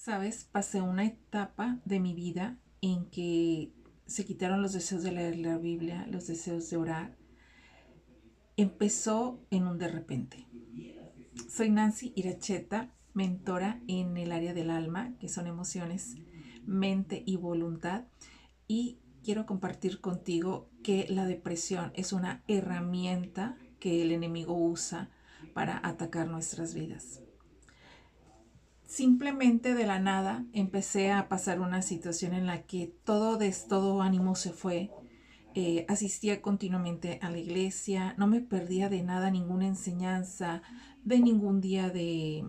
Sabes, pasé una etapa de mi vida en que se quitaron los deseos de leer la Biblia, los deseos de orar. Empezó en un de repente. Soy Nancy Iracheta, mentora en el área del alma, que son emociones, mente y voluntad. Y quiero compartir contigo que la depresión es una herramienta que el enemigo usa para atacar nuestras vidas. Simplemente de la nada empecé a pasar una situación en la que todo ánimo se fue. Asistía continuamente a la iglesia, no me perdía de nada, ninguna enseñanza, de ningún día de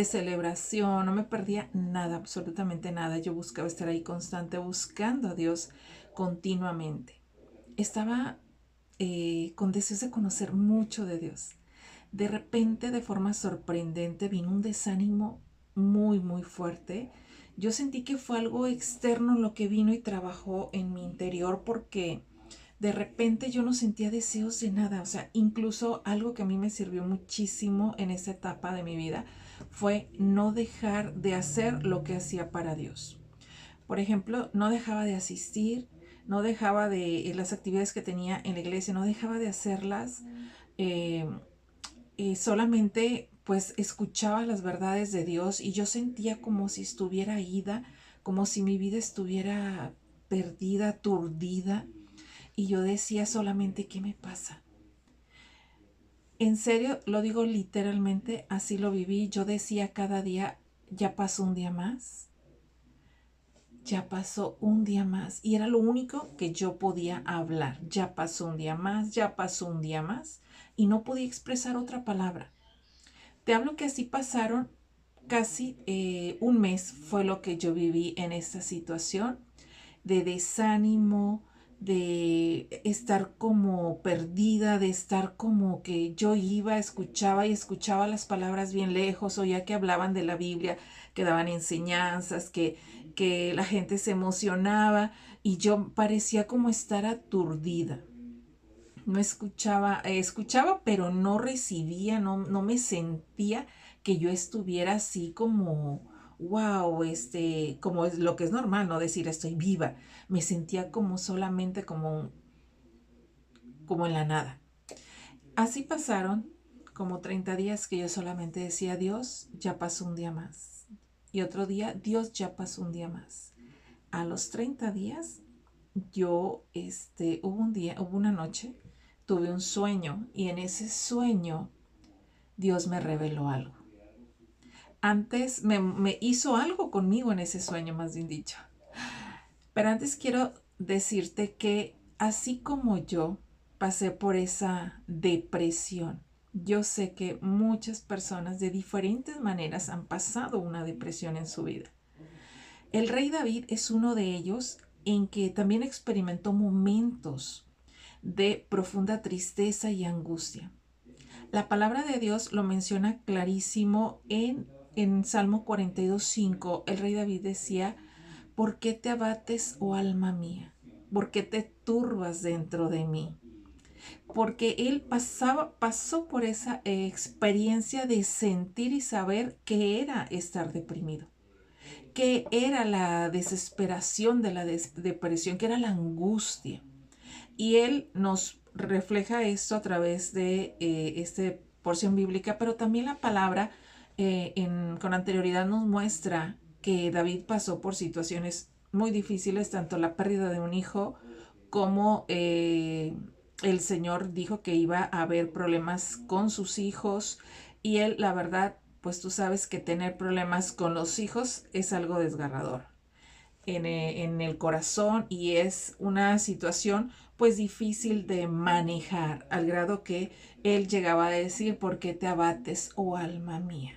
celebración, no me perdía nada, absolutamente nada. Yo buscaba estar ahí constante, buscando a Dios continuamente. Estaba con deseos de conocer mucho de Dios. De repente, de forma sorprendente, vino un desánimo muy fuerte. Yo sentí que fue algo externo lo que vino y trabajó en mi interior porque de repente yo no sentía deseos de nada. O sea, incluso algo que a mí me sirvió muchísimo en esa etapa de mi vida fue no dejar de hacer lo que hacía para Dios. Por ejemplo, no dejaba de asistir, no dejaba de las actividades que tenía en la iglesia, no dejaba de hacerlas. eh, Solamente pues escuchaba las verdades de Dios y yo sentía como si estuviera ida, como si mi vida estuviera perdida, aturdida, y yo decía solamente, ¿qué me pasa? En serio, lo digo literalmente, así lo viví. Yo decía cada día, ya pasó un día más, ya pasó un día más, y era lo único que yo podía hablar. Ya pasó un día más, ya pasó un día más, y no podía expresar otra palabra. Te hablo que así pasaron casi un mes, fue lo que yo viví en esta situación de desánimo, de estar como perdida, de estar como que yo iba, escuchaba y escuchaba las palabras bien lejos, oía que hablaban de la Biblia, que daban enseñanzas, que la gente se emocionaba y yo parecía como estar aturdida. No escuchaba, escuchaba, pero no recibía, no me sentía que yo estuviera así como, wow, como es lo que es normal, no decir estoy viva. Me sentía como solamente como en la nada. Así pasaron como 30 días que yo solamente decía, Dios, ya pasó un día más. Y otro día, Dios, ya pasó un día más. A los 30 días, yo, hubo una noche, tuve un sueño y en ese sueño Dios me reveló algo. Antes me hizo algo conmigo en ese sueño, más bien dicho. Pero antes quiero decirte que así como yo pasé por esa depresión, yo sé que muchas personas de diferentes maneras han pasado una depresión en su vida. El rey David es uno de ellos en que también experimentó momentos de profunda tristeza y angustia. La palabra de Dios lo menciona clarísimo en Salmo 42:5. El rey David decía, ¿por qué te abates, oh alma mía? ¿Por qué te turbas dentro de mí? Porque él pasó por esa experiencia de sentir y saber qué era estar deprimido, qué era la desesperación de la depresión, qué era la angustia. Y él nos refleja esto a través de esta porción bíblica, pero también la palabra con anterioridad nos muestra que David pasó por situaciones muy difíciles, tanto la pérdida de un hijo como el Señor dijo que iba a haber problemas con sus hijos y él, la verdad, pues tú sabes que tener problemas con los hijos es algo desgarrador en el corazón y es una situación pues difícil de manejar al grado que él llegaba a decir, ¿por qué te abates, oh alma mía?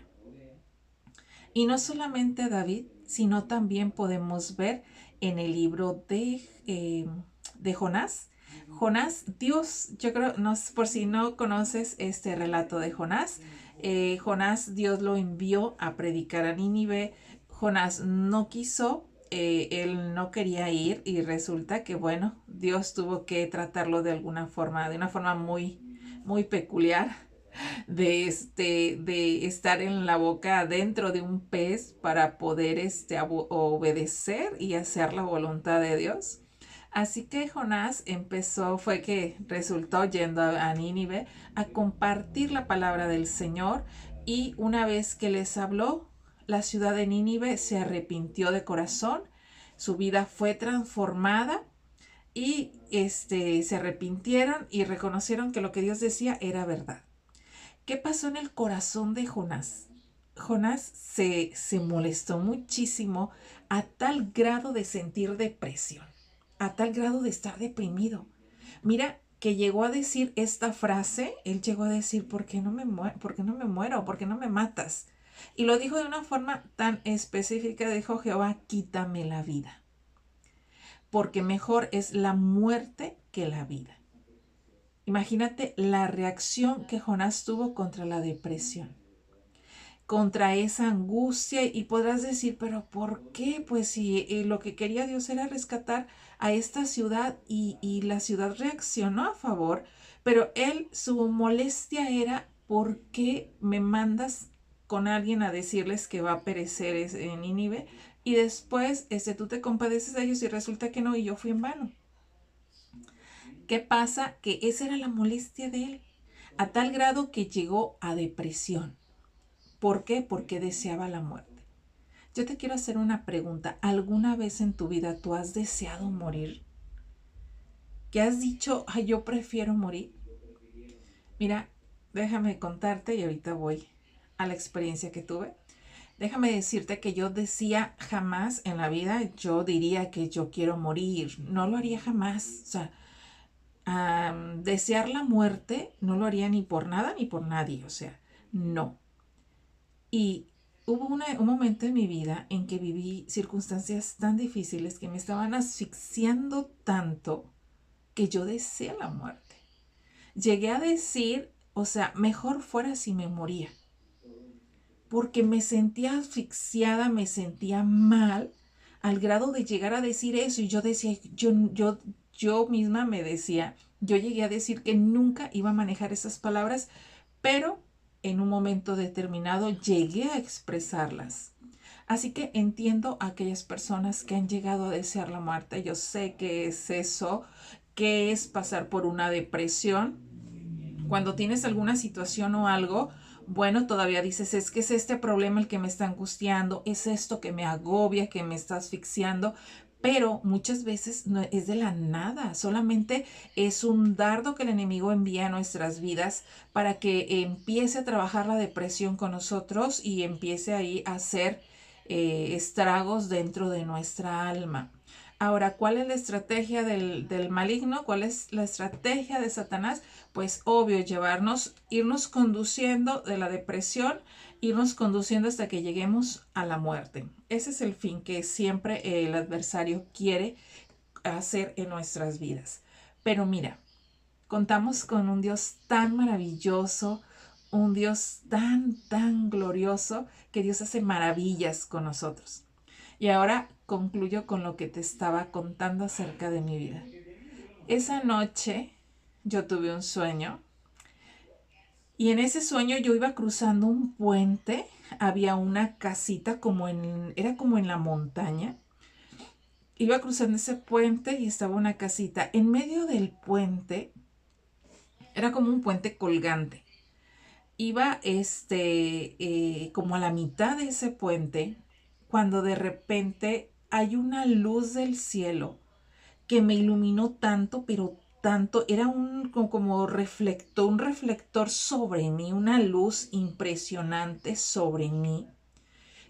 Y no solamente David, sino también podemos ver en el libro de Jonás. Jonás, Dios, yo creo, no, por si no conoces este relato de Jonás, Jonás, Dios lo envió a predicar a Nínive. Jonás no quiso, él no quería ir y resulta que, bueno, Dios tuvo que tratarlo de alguna forma, de una forma muy peculiar. de estar en la boca dentro de un pez para poder obedecer y hacer la voluntad de Dios. Así que Jonás fue que resultó yendo a Nínive a compartir la palabra del Señor, y una vez que les habló, la ciudad de Nínive se arrepintió de corazón, su vida fue transformada y se arrepintieron y reconocieron que lo que Dios decía era verdad. ¿Qué pasó en el corazón de Jonás? Jonás se molestó muchísimo a tal grado de sentir depresión, a tal grado de estar deprimido. Mira, que llegó a decir esta frase, él llegó a decir, ¿por qué no me muero? ¿Por qué no me muero? ¿Por qué no me matas? Y lo dijo de una forma tan específica, dijo: Jehová, quítame la vida, porque mejor es la muerte que la vida. Imagínate la reacción que Jonás tuvo contra la depresión, contra esa angustia, y podrás decir, pero ¿por qué? Pues si lo que quería Dios era rescatar a esta ciudad, y la ciudad reaccionó a favor, pero su molestia era: ¿por qué me mandas con alguien a decirles que va a perecer en Nínive? Y después tú te compadeces de ellos y resulta que no, y yo fui en vano. ¿Qué pasa? Que esa era la molestia de él, a tal grado que llegó a depresión. ¿Por qué? Porque deseaba la muerte. Yo te quiero hacer una pregunta. ¿Alguna vez en tu vida tú has deseado morir? ¿Que has dicho, ay, yo prefiero morir? Mira, déjame contarte, y ahorita voy a la experiencia que tuve. Déjame decirte que yo decía, jamás en la vida yo diría que yo quiero morir. No lo haría jamás. O sea, desear la muerte no lo haría ni por nada ni por nadie. O sea, no. Y hubo un momento en mi vida en que viví circunstancias tan difíciles que me estaban asfixiando tanto que yo deseé la muerte. Llegué a decir, o sea, mejor fuera si me moría, porque me sentía asfixiada, me sentía mal, al grado de llegar a decir eso. Y yo decía, yo misma me decía, yo llegué a decir que nunca iba a manejar esas palabras, pero en un momento determinado llegué a expresarlas. Así que entiendo a aquellas personas que han llegado a desear la muerte. Yo sé que es eso, que es pasar por una depresión. Cuando tienes alguna situación o algo, bueno, todavía dices, es que es este problema el que me está angustiando, es esto que me agobia, que me está asfixiando, pero muchas veces no es de la nada, solamente es un dardo que el enemigo envía a nuestras vidas para que empiece a trabajar la depresión con nosotros y empiece ahí a hacer estragos dentro de nuestra alma. Ahora, ¿cuál es la estrategia del maligno? ¿Cuál es la estrategia de Satanás? Pues obvio, irnos conduciendo de la depresión, irnos conduciendo hasta que lleguemos a la muerte. Ese es el fin que siempre el adversario quiere hacer en nuestras vidas. Pero mira, contamos con un Dios tan maravilloso, un Dios tan glorioso, que Dios hace maravillas con nosotros. Y ahora concluyo con lo que te estaba contando acerca de mi vida. Esa noche yo tuve un sueño, y en ese sueño yo iba cruzando un puente. Había una casita era como en la montaña. Iba cruzando ese puente y estaba una casita. En medio del puente era como un puente colgante. Iba como a la mitad de ese puente, cuando de repente hay una luz del cielo que me iluminó tanto, pero tanto, era como reflector, un reflector sobre mí, una luz impresionante sobre mí,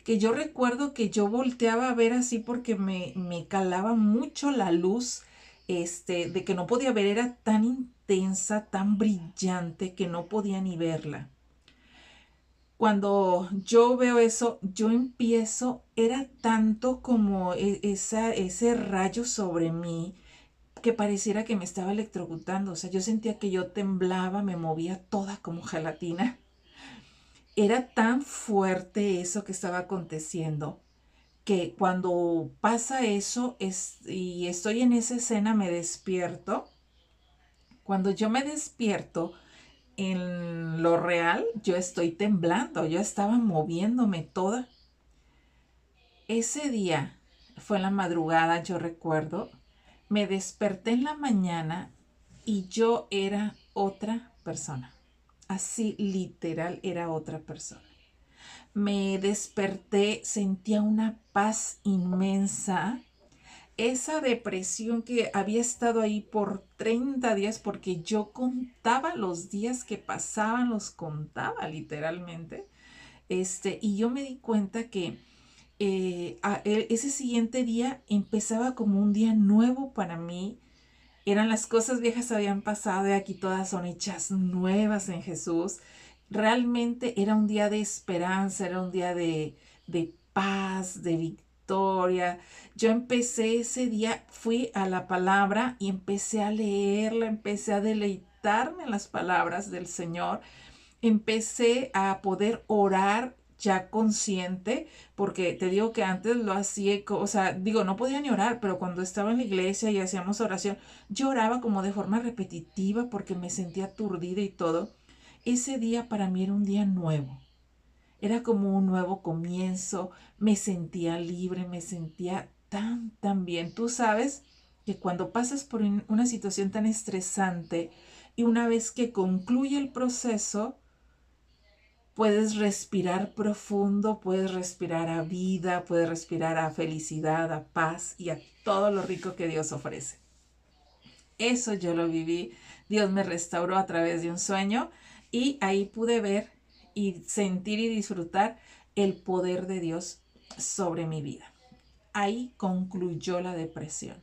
que yo recuerdo que yo volteaba a ver así porque me calaba mucho la luz, de que no podía ver, era tan intensa, tan brillante que no podía ni verla. Cuando yo veo eso, yo empiezo, era tanto como ese rayo sobre mí, que pareciera que me estaba electrocutando. O sea, yo sentía que yo temblaba, me movía toda como gelatina. Era tan fuerte eso que estaba aconteciendo, que cuando pasa eso y estoy en esa escena, me despierto. Cuando yo me despierto, en lo real yo estoy temblando, yo estaba moviéndome toda. Ese día fue en la madrugada, yo recuerdo, me desperté en la mañana y yo era otra persona. Así literal era otra persona. Me desperté, sentía una paz inmensa. Esa depresión que había estado ahí por 30 días, porque yo contaba los días que pasaban, los contaba literalmente. Y yo me di cuenta que ese siguiente día empezaba como un día nuevo para mí. Eran las cosas viejas habían pasado y aquí todas son hechas nuevas en Jesús. Realmente era un día de esperanza, era un día de paz, de victoria. Yo empecé ese día, fui a la palabra y empecé a leerla, empecé a deleitarme en las palabras del Señor, empecé a poder orar ya consciente, porque te digo que antes lo hacía, o sea, digo, no podía ni orar, pero cuando estaba en la iglesia y hacíamos oración, yo oraba como de forma repetitiva porque me sentía aturdida y todo. Ese día para mí era un día nuevo, era como un nuevo comienzo, me sentía libre, me sentía tan bien. Tú sabes que cuando pasas por una situación tan estresante y una vez que concluye el proceso, puedes respirar profundo, puedes respirar a vida, puedes respirar a felicidad, a paz y a todo lo rico que Dios ofrece. Eso yo lo viví. Dios me restauró a través de un sueño y ahí pude ver y sentir y disfrutar el poder de Dios sobre mi vida. Ahí concluyó la depresión.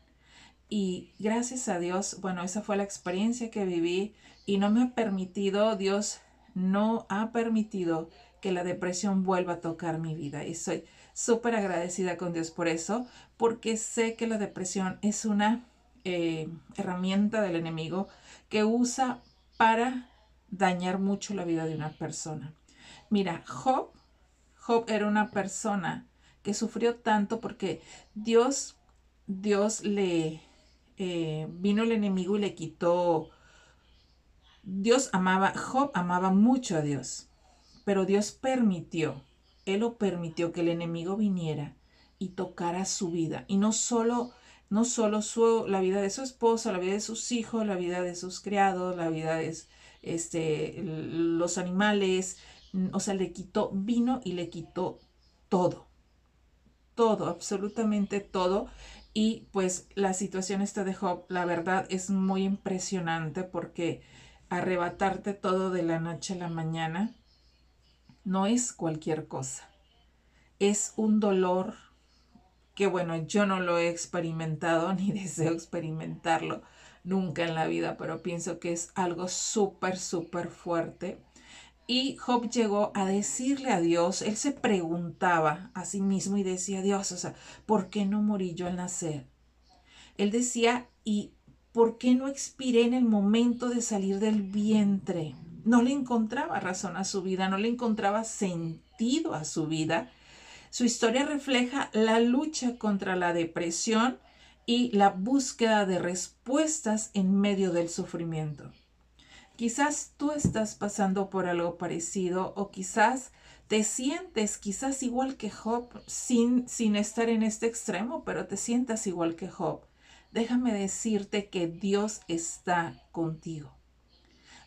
Y gracias a Dios, bueno, esa fue la experiencia que viví y no me ha permitido, Dios no ha permitido que la depresión vuelva a tocar mi vida. Y soy súper agradecida con Dios por eso, porque sé que la depresión es una herramienta del enemigo que usa para dañar mucho la vida de una persona. Mira, Job era una persona que sufrió tanto porque Dios le vino el enemigo y le quitó. Job amaba mucho a Dios, pero Dios permitió, Él lo permitió que el enemigo viniera y tocara su vida. Y no solo la vida de su esposa, la vida de sus hijos, la vida de sus criados, la vida de los animales. O sea, vino y le quitó todo, todo, absolutamente todo. Y pues la situación esta de Job, la verdad es muy impresionante porque arrebatarte todo de la noche a la mañana no es cualquier cosa. Es un dolor que, bueno, yo no lo he experimentado ni deseo experimentarlo nunca en la vida, pero pienso que es algo súper fuerte. Y Job llegó a decirle a Dios, él se preguntaba a sí mismo y decía, Dios, o sea, ¿por qué no morí yo al nacer? Él decía, ¿y por qué no expiré en el momento de salir del vientre? No le encontraba razón a su vida, no le encontraba sentido a su vida. Su historia refleja la lucha contra la depresión y la búsqueda de respuestas en medio del sufrimiento. Quizás tú estás pasando por algo parecido o quizás te sientes quizás igual que Job sin estar en este extremo, pero te sientas igual que Job. Déjame decirte que Dios está contigo.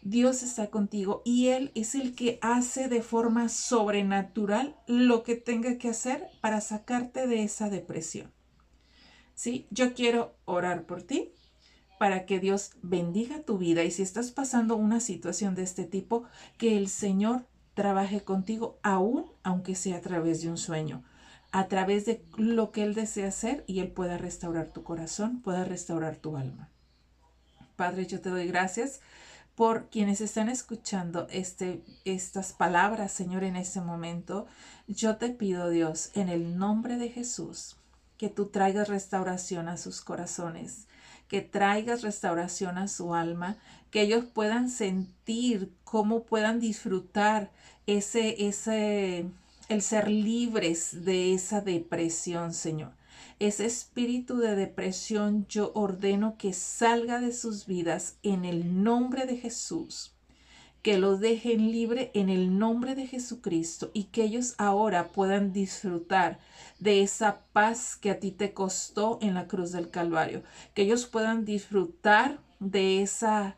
Dios está contigo y Él es el que hace de forma sobrenatural lo que tenga que hacer para sacarte de esa depresión. ¿Sí? Yo quiero orar por ti para que Dios bendiga tu vida y si estás pasando una situación de este tipo, que el Señor trabaje contigo aún aunque sea a través de un sueño, a través de lo que Él desea hacer y Él pueda restaurar tu corazón, pueda restaurar tu alma. Padre, yo te doy gracias por quienes están escuchando estas palabras, Señor, en este momento. Yo te pido, Dios, en el nombre de Jesús, que tú traigas restauración a sus corazones, que traigas restauración a su alma, que ellos puedan sentir cómo puedan disfrutar el ser libres de esa depresión, Señor. Ese espíritu de depresión yo ordeno que salga de sus vidas en el nombre de Jesús. que los dejen libre en el nombre de Jesucristo y que ellos ahora puedan disfrutar de esa paz que a ti te costó en la cruz del Calvario, que ellos puedan disfrutar de esa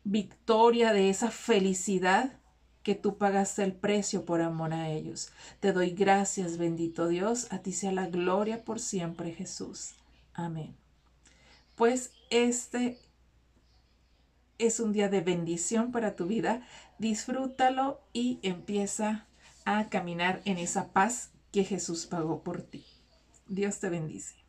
victoria, de esa felicidad que tú pagaste el precio por amor a ellos. Te doy gracias, bendito Dios. A ti sea la gloria por siempre, Jesús. Amén. Pues este es un día de bendición para tu vida. Disfrútalo y empieza a caminar en esa paz que Jesús pagó por ti. Dios te bendice.